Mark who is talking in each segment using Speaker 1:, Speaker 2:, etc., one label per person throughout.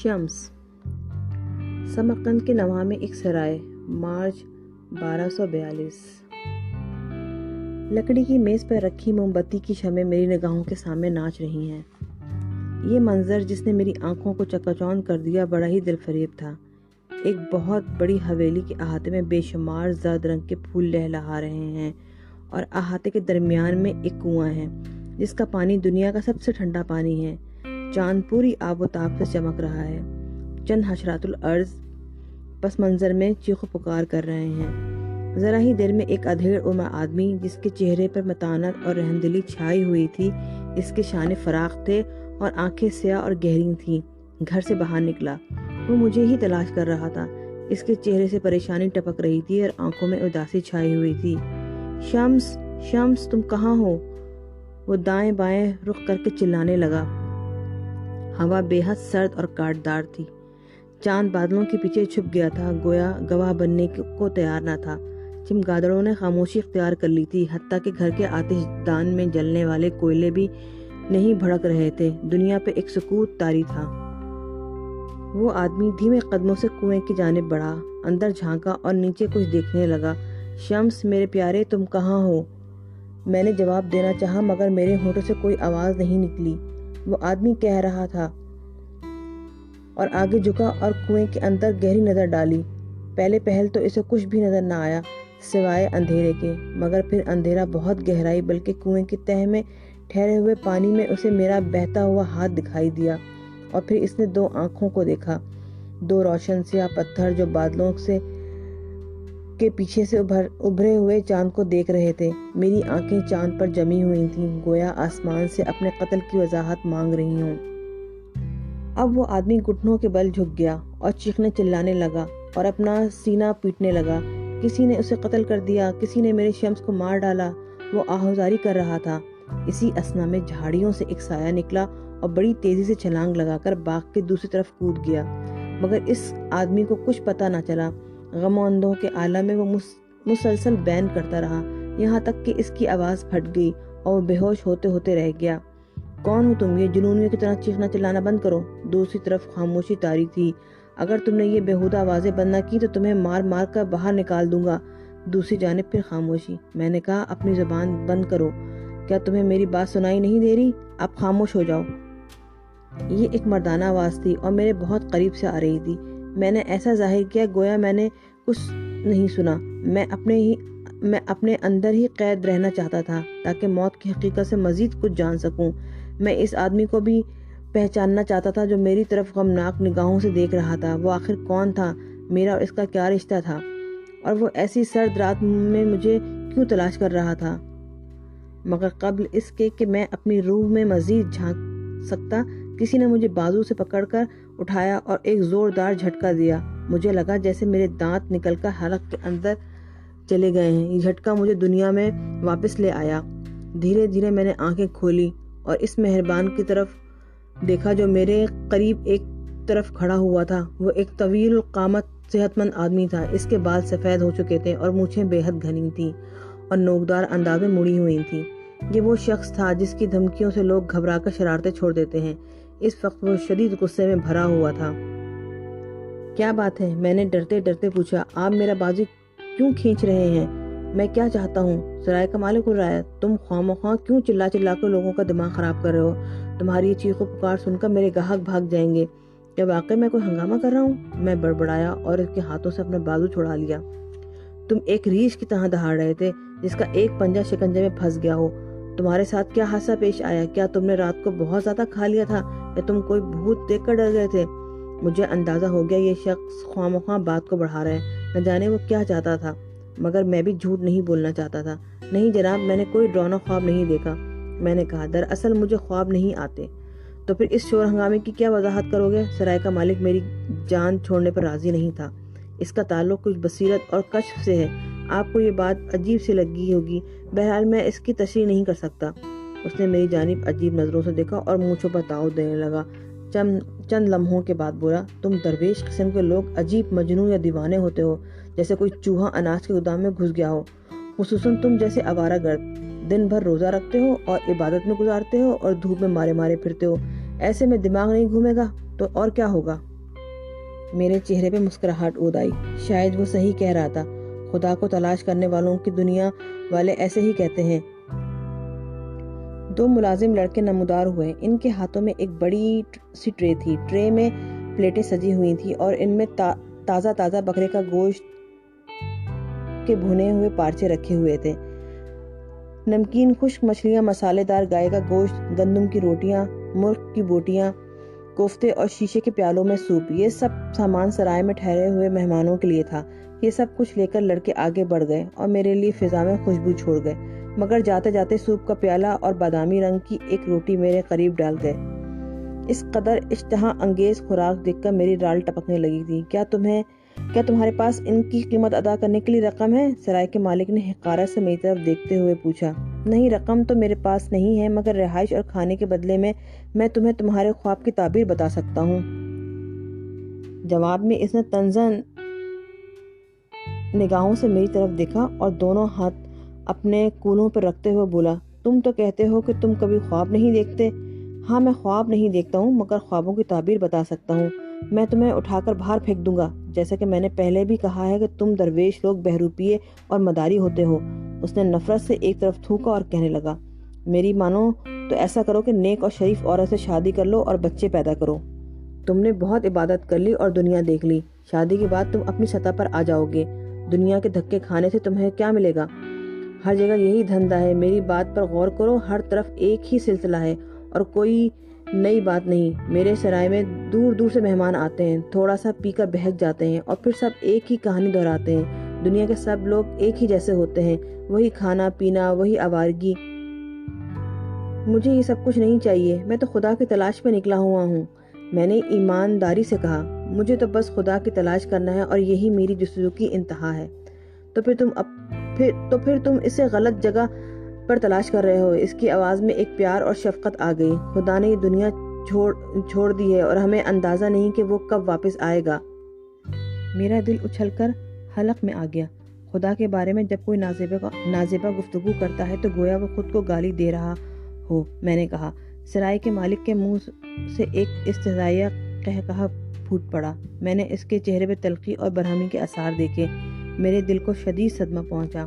Speaker 1: شمس سمرقند کے نواح میں ایک سرائے، مارچ 1242۔ لکڑی کی میز پر رکھی موم بتی کی شمعیں میری نگاہوں کے سامنے ناچ رہی ہیں۔ یہ منظر جس نے میری آنکھوں کو چکاچوند کر دیا بڑا ہی دل فریب تھا۔ ایک بہت بڑی حویلی کے احاطے میں بے شمار زرد رنگ کے پھول لہلہا رہے ہیں اور احاطے کے درمیان میں ایک کنواں ہے جس کا پانی دنیا کا سب سے ٹھنڈا پانی ہے۔ چاند پوری آب و تاب سے چمک رہا ہے۔ چند حشرات الارض پس منظر میں چیخ و پکار کر رہے ہیں۔ ذرا ہی دیر میں ایک ادھیڑ عمر آدمی جس کے چہرے پر متانت اور رحمدلی چھائی ہوئی تھی، اس کے شانے فراخ تھے اور آنکھیں سیاہ اور گہری تھیں، گھر سے باہر نکلا۔ وہ مجھے ہی تلاش کر رہا تھا۔ اس کے چہرے سے پریشانی ٹپک رہی تھی اور آنکھوں میں اداسی چھائی ہوئی تھی۔ شمس، شمس، تم کہاں ہو؟ وہ دائیں بائیں رخ کر کے چلانے لگا۔ ہوا بے حد سرد اور کاٹدار تھی۔ چاند بادلوں کے پیچھے چھپ گیا تھا، گویا گواہ بننے کو تیار نہ تھا۔ چمگادڑوں نے خاموشی اختیار کر لی تھی، حتیٰ کہ گھر کے آتش دان میں جلنے والے کوئلے بھی نہیں بھڑک رہے تھے۔ دنیا پہ ایک سکوت طاری تھا۔ وہ آدمی دھیمے قدموں سے کنویں کی جانب بڑھا، اندر جھانکا اور نیچے کچھ دیکھنے لگا۔ شمس، میرے پیارے، تم کہاں ہو؟ میں نے جواب دینا چاہا مگر میرے ہونٹوں سے کوئی آواز نہیں نکلی۔ وہ آدمی کہہ رہا تھا اور آگے جھکا اور کنویں کے اندر گہری نظر ڈالی۔ پہلے پہل تو اسے کچھ بھی نظر نہ آیا سوائے اندھیرے کے، مگر پھر اندھیرا بہت گہرائی بلکہ کنویں کی تہہ میں ٹھہرے ہوئے پانی میں اسے میرا بہتا ہوا ہاتھ دکھائی دیا، اور پھر اس نے دو آنکھوں کو دیکھا، دو روشن سیاہ پتھر جو بادلوں کے پیچھے سے ابھرے ہوئے چاند کو دیکھ رہے تھے۔ میری آنکھیں چاند پر جمی ہوئی تھیں، گویا آسمان سے اپنے قتل کی وضاحت مانگ رہی ہوں۔ اب وہ آدمی گھٹنوں کے بل جھک گیا اور چیخنے چلانے لگا اور اپنا سینہ پیٹنے لگا۔ کسی نے اسے قتل کر دیا، کسی نے میرے شمس کو مار ڈالا، وہ آہوزاری کر رہا تھا۔ اسی اثنا میں جھاڑیوں سے ایک سایہ نکلا اور بڑی تیزی سے چھلانگ لگا کر باغ کے دوسری طرف کود گیا، مگر اس آدمی کو کچھ پتہ نہ چلا۔ غم و اندوہ کے عالم میں وہ مسلسل بین کرتا رہا، یہاں تک کہ اس کی آواز پھٹ گئی اور وہ بے ہوش ہوتے ہوتے رہ گیا۔ کون ہو تم؟ یہ جنونیوں کی طرح چیخنا چلانا بند کرو۔ دوسری طرف خاموشی طاری تھی۔ اگر تم نے یہ بےہودہ آوازیں بند نہ کی تو تمہیں مار مار کر باہر نکال دوں گا۔ دوسری جانب پھر خاموشی۔ میں نے کہا، اپنی زبان بند کرو۔ کیا تمہیں میری بات سنائی نہیں دے رہی؟ اب خاموش ہو جاؤ۔ یہ ایک مردانہ آواز تھی اور میرے بہت قریب سے آ رہی تھی۔ میں نے ایسا ظاہر کیا گویا میں نے کچھ نہیں سنا۔ میں اپنے اندر ہی قید رہنا چاہتا تھا تاکہ موت کی حقیقت سے مزید کچھ جان سکوں۔ میں اس آدمی کو بھی پہچاننا چاہتا تھا جو میری طرف غمناک نگاہوں سے دیکھ رہا تھا۔ وہ آخر کون تھا؟ میرا اور اس کا کیا رشتہ تھا؟ اور وہ ایسی سرد رات میں مجھے کیوں تلاش کر رہا تھا؟ مگر قبل اس کے کہ میں اپنی روح میں مزید جھانک سکتا، کسی نے مجھے بازو سے پکڑ کر اٹھایا اور ایک زوردار جھٹکا دیا۔ مجھے لگا جیسے میرے دانت نکل کر حلق کے اندر چلے گئے ہیں۔ یہ جھٹکا مجھے دنیا میں واپس لے آیا۔ دھیرے دھیرے میں نے آنکھیں کھولی اور اس مہربان کی طرف دیکھا جو میرے قریب ایک طرف کھڑا ہوا تھا۔ وہ ایک طویل القامت صحت مند آدمی تھا۔ اس کے بال سفید ہو چکے تھے اور مونچھیں بے حد گھنی تھیں اور نوکدار انداز میں مڑی ہوئی تھیں۔ یہ وہ شخص تھا جس کی دھمکیوں سے لوگ گھبرا کر شرارتیں چھوڑ دیتے ہیں۔ اس وقت وہ شدید غصے میں بھرا ہوا تھا۔ کیا بات ہے؟ میں نے ڈرتے ڈرتے پوچھا۔ آپ میرا بازو کیوں کھینچ رہے ہیں؟ میں کیا چاہتا ہوں؟ سرائے کا مالک الرعیت، تم خواہ کیوں چلا چلا کر لوگوں کا دماغ خراب کر رہے ہو؟ تمہاری یہ چیخ و پکار سن کر میرے گاہک بھاگ جائیں گے۔ کیا واقعی میں کوئی ہنگامہ کر رہا ہوں؟ میں بڑبڑایا اور اس کے ہاتھوں سے اپنا بازو چھڑا لیا۔ تم ایک ریچھ کی طرح دہاڑ رہے تھے جس کا ایک پنجہ شکنجے میں پھنس گیا ہو۔ تمہارے ساتھ کیا حادثہ پیش آیا؟ کیا تم نے رات کو بہت زیادہ کھا لیا تھا یا تم کوئی بھوت دیکھ کر ڈر گئے تھے؟ مجھے اندازہ ہو گیا یہ شخص خواہ بات کو بڑھا رہا ہے، نہ جانے وہ کیا چاہتا تھا، مگر میں بھی جھوٹ نہیں بولنا چاہتا تھا۔ نہیں جناب، میں نے کوئی ڈراؤنا خواب نہیں دیکھا۔ میں نے کہا، دراصل مجھے خواب نہیں آتے۔ تو پھر اس شور ہنگامے کی کیا وضاحت کرو گے؟ سرائے کا مالک میری جان چھوڑنے پر راضی نہیں تھا۔ اس کا تعلق کچھ بصیرت اور کشف سے ہے۔ آپ کو یہ بات عجیب سی لگی ہوگی، بہرحال میں اس کی تشریح نہیں کر سکتا۔ اس نے میری جانب عجیب نظروں سے دیکھا اور مونچھوں پر تاؤ دینے لگا۔ چند لمحوں کے بعد بولا، تم درویش قسم کے لوگ عجیب مجنون یا دیوانے ہوتے ہو، جیسے کوئی چوہا اناج کے گودام میں گھس گیا ہو، خصوصاً تم جیسے آوارہ گرد۔ دن بھر روزہ رکھتے ہو اور عبادت میں گزارتے ہو اور دھوپ میں مارے مارے پھرتے ہو۔ ایسے میں دماغ نہیں گھومے گا تو اور کیا ہوگا؟ میرے چہرے پہ مسکراہٹ اود آئی۔ شاید وہ صحیح کہہ رہا تھا، خدا کو تلاش کرنے والوں کی دنیا والے ایسے ہی کہتے ہیں۔ 2 ملازم لڑکے نمودار ہوئے۔ ان کے ہاتھوں میں ایک بڑی سی ٹرے تھی۔ ٹرے میں پلیٹیں سجی ہوئی تھیں اور ان میں تازہ بکرے کا گوشت کے بھنے ہوئے پارچے رکھے ہوئے تھے، نمکین خشک مچھلیاں، مسالے دار گائے کا گوشت، گندم کی روٹیاں، مرغ کی بوٹیاں، کوفتے اور شیشے کے پیالوں میں سوپ۔ یہ سب سامان سرائے میں ٹھہرے ہوئے مہمانوں کے لیے تھا۔ یہ سب کچھ لے کر لڑکے آگے بڑھ گئے اور میرے لیے فضا میں خوشبو چھوڑ گئے، مگر جاتے جاتے سوپ کا پیالہ اور بادامی رنگ کی ایک روٹی میرے قریب ڈال گئے۔ اس قدر اشتہا انگیز خوراک دیکھ کر میری رال ٹپکنے لگی تھی۔ کیا تمہارے پاس ان کی قیمت ادا کرنے کے لیے رقم ہے؟ سرائے کے مالک نے حقارت سے میری طرف دیکھتے ہوئے پوچھا۔ نہیں، رقم تو میرے پاس نہیں ہے، مگر رہائش اور کھانے کے بدلے میں تمہیں تمہارے خواب کی تعبیر بتا سکتا ہوں۔ جواب میں اس نے طنزاً نگاہوں سے میری طرف دیکھا اور دونوں ہاتھ اپنے کولوں پر رکھتے ہوئے بولا، تم تو کہتے ہو کہ تم کبھی خواب نہیں دیکھتے۔ ہاں، میں خواب نہیں دیکھتا ہوں، مگر خوابوں کی تعبیر بتا سکتا ہوں۔ میں تمہیں اٹھا کر باہر پھینک دوں گا، جیسا کہ میں نے پہلے بھی کہا ہے کہ تم درویش لوگ بہروپیے اور مداری ہوتے ہو۔ اس نے نفرت سے ایک طرف تھوکا اور کہنے لگا، میری مانو تو ایسا کرو کہ نیک اور شریف عورت سے شادی کر لو اور بچے پیدا کرو۔ تم نے بہت عبادت کر لی اور دنیا دیکھ لی، شادی کے بعد تم اپنی سطح پر آ جاؤ گے۔ دنیا کے دھکے کھانے سے تمہیں کیا ملے گا؟ ہر جگہ یہی دھندا ہے۔ میری بات پر غور کرو، ہر طرف ایک ہی سلسلہ ہے اور کوئی نئی بات نہیں۔ میرے سرائے میں دور دور سے مہمان آتے ہیں، تھوڑا سا پی کر بہک جاتے ہیں اور پھر سب ایک ہی کہانی دہراتے ہیں۔ دنیا کے سب لوگ ایک ہی جیسے ہوتے ہیں، وہی کھانا پینا، وہی آوارگی۔ مجھے یہ سب کچھ نہیں چاہیے، میں تو خدا کی تلاش پہ نکلا ہوا ہوں۔ میں نے ایمانداری سے کہا، مجھے تو بس خدا کی تلاش کرنا ہے اور یہی میری جستجو کی انتہا ہے۔ تو پھر تم اسے غلط جگہ پر تلاش کر رہے ہو۔ اس کی آواز میں ایک پیار اور شفقت آ گئی۔ خدا نے یہ دنیا چھوڑ دی ہے اور ہمیں اندازہ نہیں کہ وہ کب واپس آئے گا۔ میرا دل اچھل کر حلق میں آ گیا۔ خدا کے بارے میں جب کوئی نازیبہ گفتگو کرتا ہے تو گویا وہ خود کو گالی دے رہا ہو، میں نے کہا۔ سرائے کے مالک کے منہ سے ایک استہزائیہ قہقہہ پھوٹ پڑا۔ میں نے اس کے چہرے پہ تلخی اور برہمی کے آثار دیکھے۔ میرے دل کو شدید صدمہ پہنچا۔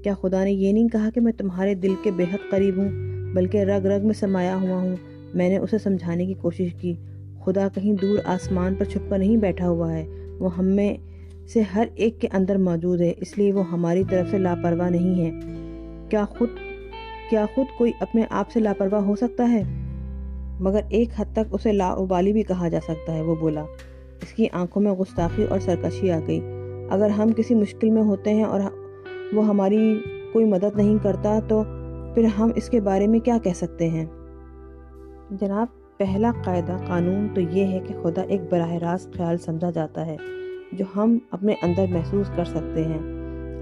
Speaker 1: کیا خدا نے یہ نہیں کہا کہ میں تمہارے دل کے بے حد قریب ہوں، بلکہ رگ رگ میں سمایا ہوا ہوں؟ میں نے اسے سمجھانے کی کوشش کی۔ خدا کہیں دور آسمان پر چھپ کر نہیں بیٹھا ہوا ہے، وہ ہم میں سے ہر ایک کے اندر موجود ہے، اس لیے وہ ہماری طرف سے لاپرواہ نہیں ہے۔ کیا خود کوئی اپنے آپ سے لاپرواہ ہو سکتا ہے؟ مگر ایک حد تک اسے لاابالی بھی کہا جا سکتا ہے، وہ بولا۔ اس کی آنکھوں میں غستاخی اور سرکشی آ گئی۔ اگر ہم کسی مشکل میں ہوتے ہیں اور وہ ہماری کوئی مدد نہیں کرتا تو پھر ہم اس کے بارے میں کیا کہہ سکتے ہیں؟ جناب، پہلا قاعدہ قانون تو یہ ہے کہ خدا ایک براہ راست خیال سمجھا جاتا ہے جو ہم اپنے اندر محسوس کر سکتے ہیں۔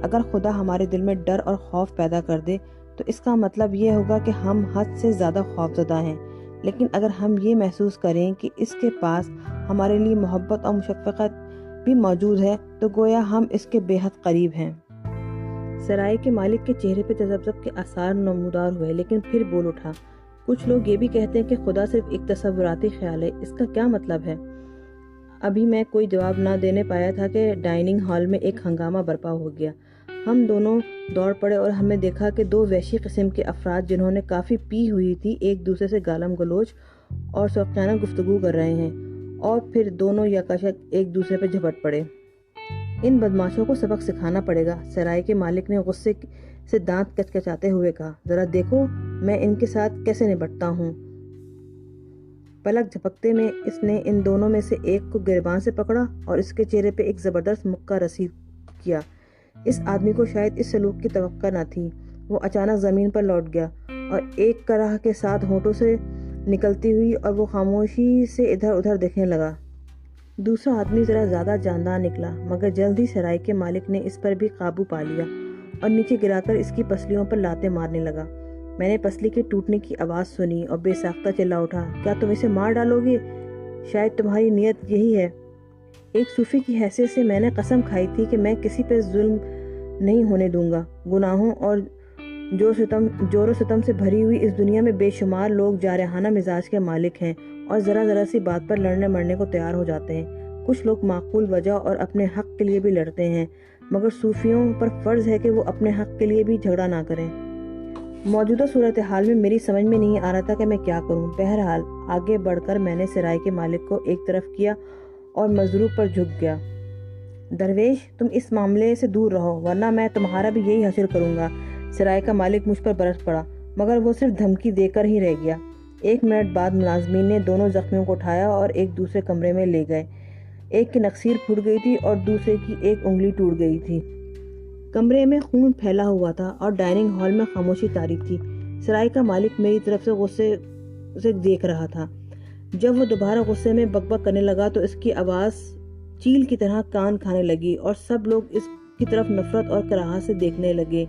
Speaker 1: اگر خدا ہمارے دل میں ڈر اور خوف پیدا کر دے تو اس کا مطلب یہ ہوگا کہ ہم حد سے زیادہ خوفزدہ ہیں، لیکن اگر ہم یہ محسوس کریں کہ اس کے پاس ہمارے لیے محبت اور مشفقت بھی موجود ہے تو گویا ہم اس کے بے حد قریب ہیں۔ سرائے کے مالک کے چہرے پہ تذبذب کے آثار نمودار ہوئے، لیکن پھر بول اٹھا، کچھ لوگ یہ بھی کہتے ہیں کہ خدا صرف ایک تصوراتی خیال ہے، اس کا کیا مطلب ہے؟ ابھی میں کوئی جواب نہ دینے پایا تھا کہ ڈائننگ ہال میں ایک ہنگامہ برپا ہو گیا۔ ہم دونوں دوڑ پڑے اور ہم نے دیکھا کہ 2 وحشی قسم کے افراد جنہوں نے کافی پی ہوئی تھی ایک دوسرے سے گالم گلوچ اور شوقیانہ گفتگو کر رہے ہیں، اور پھر دونوں یکایک ایک دوسرے پہ جھپٹ پڑے۔ ان بدماشوں کو سبق سکھانا پڑے گا، سرائے کے مالک نے غصے سے دانت کچکچاتے ہوئے کہا۔ ذرا دیکھو میں ان کے ساتھ کیسے نپٹتا ہوں۔ پلک جھپکتے میں اس نے ان دونوں میں سے ایک کو گریباں سے پکڑا اور اس کے چہرے پہ ایک زبردست مکہ رسید کیا۔ اس آدمی کو شاید اس سلوک کی توقع نہ تھی۔ وہ اچانک زمین پر لوٹ گیا اور ایک کرہ کے ساتھ ہونٹوں سے نکلتی ہوئی اور وہ خاموشی سے ادھر ادھر دیکھنے لگا۔ دوسرا آدمی ذرا زیادہ جاندار نکلا، مگر جلد ہی سرائے کے مالک نے اس پر بھی قابو پا لیا اور نیچے گرا کر اس کی پسلیوں پر لاتیں مارنے لگا۔ میں نے پسلی کے ٹوٹنے کی آواز سنی اور بے ساختہ چلا اٹھا، کیا تم اسے مار ڈالو گے؟ شاید تمہاری نیت یہی ہے۔ ایک صوفی کی حیثیت سے میں نے قسم کھائی تھی کہ میں کسی پہ ظلم نہیں ہونے دوں گا۔ گناہوں اور جور و ستم سے بھری ہوئی اس دنیا میں بے شمار لوگ جارحانہ مزاج کے مالک ہیں اور ذرا سی بات پر لڑنے مرنے کو تیار ہو جاتے ہیں، کچھ لوگ معقول وجہ اور اپنے حق کے لیے بھی لڑتے ہیں، مگر صوفیوں پر فرض ہے کہ وہ اپنے حق کے لیے بھی جھگڑا نہ کریں۔ موجودہ صورتحال میں میری سمجھ میں نہیں آ رہا تھا کہ میں کیا کروں۔ بہرحال آگے بڑھ کر میں نے سرائے کے مالک کو ایک طرف کیا اور مضروب پر جھک گیا۔ درویش، تم اس معاملے سے دور رہو ورنہ میں تمہارا بھی یہی حشر کروں گا۔ سرائے کا مالک مجھ پر برس پڑا، مگر وہ صرف دھمکی دے کر ہی رہ گیا۔ 1 منٹ بعد ملازمین نے دونوں زخمیوں کو اٹھایا اور ایک دوسرے کمرے میں لے گئے۔ ایک کی نکسیر پھوٹ گئی تھی اور دوسرے کی ایک انگلی ٹوٹ گئی تھی۔ کمرے میں خون پھیلا ہوا تھا اور ڈائننگ ہال میں خاموشی طاری تھی۔ سرائے کا مالک میری طرف سے غصے سے دیکھ رہا تھا۔ جب وہ دوبارہ غصے میں بک بک کرنے لگا تو اس کی آواز چیل کی طرح کان کھانے لگی اور سب لوگ اس کی طرف نفرت اور کراہت سے دیکھنے لگے۔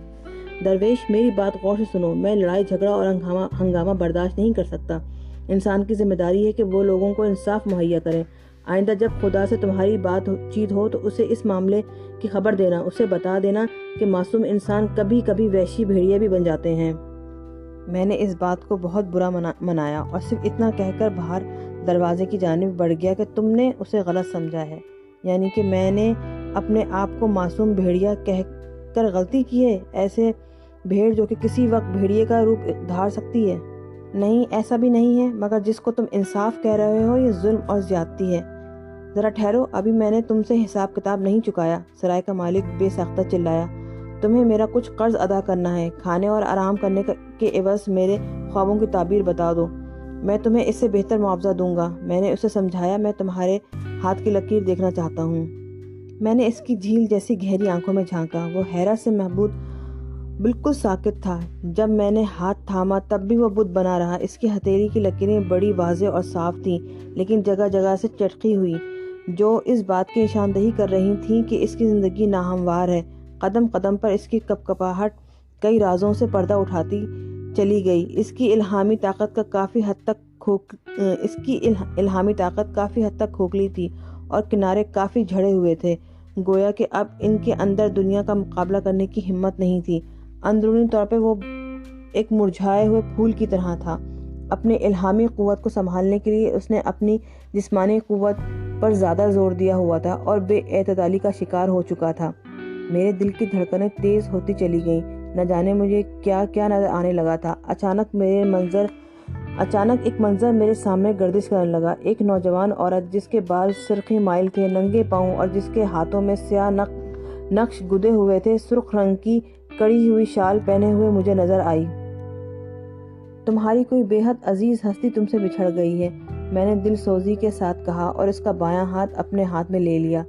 Speaker 1: درویش، میری بات غور سے سنو۔ میں لڑائی جھگڑا اور ہنگامہ برداشت نہیں کر سکتا۔ انسان کی ذمہ داری ہے کہ وہ لوگوں کو انصاف مہیا کریں۔ آئندہ جب خدا سے تمہاری بات چیت ہو تو اسے اس معاملے کی خبر دینا، اسے بتا دینا کہ معصوم انسان کبھی کبھی وحشی بھیڑیے بھی بن جاتے ہیں۔ میں نے اس بات کو بہت برا منایا اور صرف اتنا کہہ کر باہر دروازے کی جانب بڑھ گیا کہ تم نے اسے غلط سمجھا ہے، یعنی کہ میں نے اپنے آپ کو معصوم بھیڑیا کہہ کر غلطی کی ہے، ایسے بھیڑ جو کہ کسی وقت بھیڑیے کا روپ دھار سکتی ہے۔ نہیں، ایسا بھی نہیں ہے، مگر جس کو تم انصاف کہہ رہے ہو یہ ظلم اور زیادتی ہے۔ ذرا ٹھہرو، ابھی میں نے تم سے حساب کتاب نہیں چکایا، سرائے کا مالک بے ساختہ چلایا۔ تمہیں میرا کچھ قرض ادا کرنا ہے، کھانے اور آرام کرنے کے عوض میرے خوابوں کی تعبیر بتا دو، میں تمہیں اس سے بہتر معاوضہ دوں گا۔ میں نے اسے سمجھایا، میں تمہارے ہاتھ کی لکیر دیکھنا چاہتا ہوں۔ میں نے اس کی جھیل جیسی گہری آنکھوں میں جھانکا۔ وہ حیرت سے محبود بالکل ساکت تھا۔ جب میں نے ہاتھ تھاما تب بھی وہ بت بنا رہا۔ اس کی ہتھیلی کی لکیریں بڑی واضح اور صاف تھیں، لیکن جگہ جگہ سے چٹکی ہوئی، جو اس بات کی نشاندہی کر رہی تھیں کہ اس کی زندگی ناہموار ہے۔ قدم قدم پر اس کی کپکپاہٹ کئی رازوں سے پردہ اٹھاتی چلی گئی۔ اس کی الہامی طاقت کافی حد تک کھوکھلی تھی اور کنارے کافی جھڑے ہوئے تھے، گویا کہ اب ان کے اندر دنیا کا مقابلہ کرنے کی ہمت نہیں تھی۔ اندرونی طور پہ وہ ایک مرجھائے ہوئے پھول کی طرح تھا۔ اپنی الہامی قوت کو سنبھالنے کے لیے اس نے اپنی جسمانی قوت پر زیادہ زور دیا ہوا تھا اور بے اعتدالی کا شکار ہو چکا تھا۔ میرے دل کی دھڑکنیں تیز ہوتی چلی گئیں، نہ جانے مجھے کیا کیا نظر آنے لگا تھا۔ اچانک ایک منظر میرے سامنے گردش کرنے لگا۔ ایک نوجوان عورت جس کے بال سرخی مائل تھے، ننگے پاؤں اور جس کے ہاتھوں میں سیاہ نقش گدے ہوئے تھے، سرخ رنگ کی کڑی ہوئی شال پہنے ہوئے مجھے نظر آئی۔ تمہاری کوئی بے حد عزیز ہستی تم سے بچھڑ گئی ہے، میں نے دل سوزی کے ساتھ کہا اور اس کا بایاں ہاتھ اپنے ہاتھ میں لے لیا۔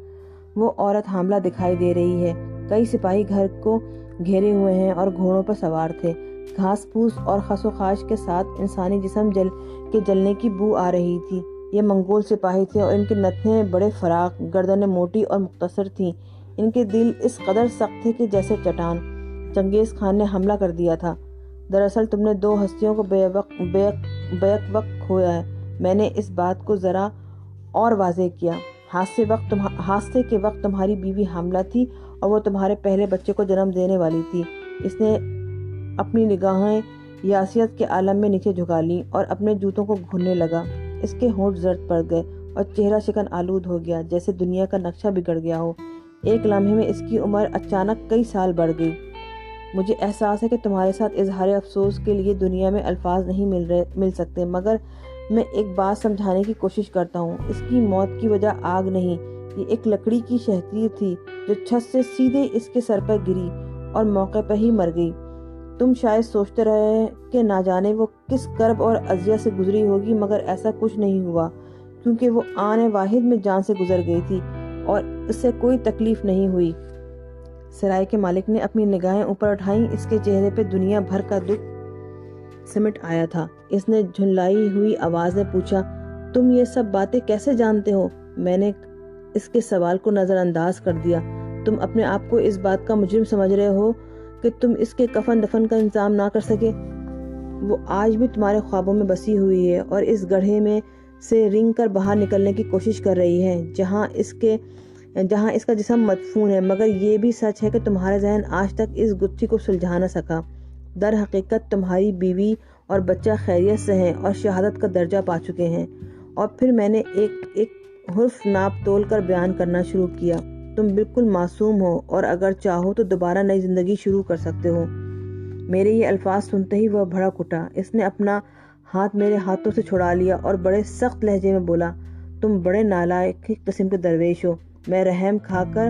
Speaker 1: وہ عورت حاملہ دکھائی دے رہی ہے۔ کئی سپاہی گھر کو گھیرے ہوئے ہیں اور گھوڑوں پر سوار تھے۔ گھاس پھوس اور خس و خاش کے ساتھ انسانی جسم کے جلنے کی بو آ رہی تھی۔ یہ منگول سپاہی تھے اور ان کے نتھنے بڑے فراخ، گردنیں موٹی اور مختصر تھیں۔ ان کے دل اس قدر سخت تھے کہ جیسے چٹان۔ چنگیز خان نے حملہ کر دیا تھا۔ دراصل تم نے 2 ہستیوں کو بیک وقت کھویا ہے۔ میں نے اس بات کو ذرا اور واضح کیا۔ حادثے کے وقت تمہاری بیوی حاملہ تھی اور وہ تمہارے پہلے بچے کو جنم دینے والی تھی۔ اس نے اپنی نگاہیں یاسیت کے عالم میں نیچے جھکا لیں اور اپنے جوتوں کو گھوننے لگا۔ اس کے ہونٹ زرد پڑ گئے اور چہرہ شکن آلود ہو گیا، جیسے دنیا کا نقشہ بگڑ گیا ہو۔ ایک لمحے میں اس کی عمر اچانک کئی سال بڑھ گئی۔ مجھے احساس ہے کہ تمہارے ساتھ اظہار افسوس کے لیے دنیا میں الفاظ نہیں مل سکتے، مگر میں ایک بات سمجھانے کی کوشش کرتا ہوں۔ اس کی موت کی وجہ آگ نہیں، یہ ایک لکڑی کی شہتیر تھی جو چھت سے سیدھے اس کے سر پر گری اور موقع پر ہی مر گئی۔ تم شاید سوچتے رہے کہ نہ جانے وہ کس کرب اور اذیت سے گزری ہوگی، مگر ایسا کچھ نہیں ہوا، کیونکہ وہ آن واحد میں جان سے گزر گئی تھی اور اس سے کوئی تکلیف نہیں ہوئی۔ سرائے کے مالک نے اپنی نگاہیں اوپر اٹھائیں۔ اس کے چہرے پہ دنیا بھر کا دکھ سمٹ آیا تھا۔ اس نے جھنجھلائی ہوئی آواز میں پوچھا، تم یہ سب باتیں کیسے جانتے ہو؟ میں نے اس کے سوال کو نظر انداز کر دیا۔ تم اپنے آپ کو اس بات کا مجرم سمجھ رہے ہو کہ تم اس کے کفن دفن کا انتظام نہ کر سکے؟ وہ آج بھی تمہارے خوابوں میں بسی ہوئی ہے اور اس گڑھے میں سے رنگ کر باہر نکلنے کی کوشش کر رہی ہے جہاں اس کا جسم مدفون ہے، مگر یہ بھی سچ ہے کہ تمہارا ذہن آج تک اس گتھی کو سلجھا نہ سکا۔ در حقیقت تمہاری بیوی اور بچہ خیریت سے ہیں اور شہادت کا درجہ پا چکے ہیں۔ اور پھر میں نے حرف ناپ تول کر بیان کرنا شروع کیا۔ تم بالکل معصوم ہو اور اگر چاہو تو دوبارہ نئی زندگی شروع کر سکتے ہو۔ میرے یہ الفاظ سنتے ہی وہ بھڑک اٹھا۔ اس نے اپنا ہاتھ میرے ہاتھوں سے چھڑا لیا اور بڑے سخت لہجے میں بولا، تم بڑے نالائق قسم کے درویش ہو۔ میں رحم کھا کر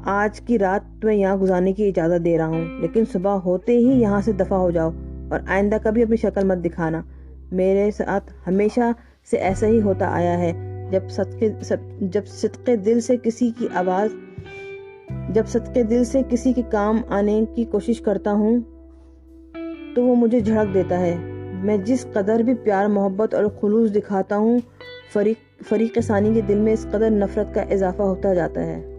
Speaker 1: آج کی رات تمہیں یہاں گزارنے کی اجازت دے رہا ہوں، لیکن صبح ہوتے ہی یہاں سے دفع ہو جاؤ اور آئندہ کبھی اپنی شکل مت دکھانا۔ میرے ساتھ ہمیشہ سے ایسا ہی ہوتا آیا ہے۔ جب صدقے دل سے کسی کے کام آنے کی کوشش کرتا ہوں تو وہ مجھے جھڑک دیتا ہے۔ میں جس قدر بھی پیار، محبت اور خلوص دکھاتا ہوں، فریق ثانی کے دل میں اس قدر نفرت کا اضافہ ہوتا جاتا ہے۔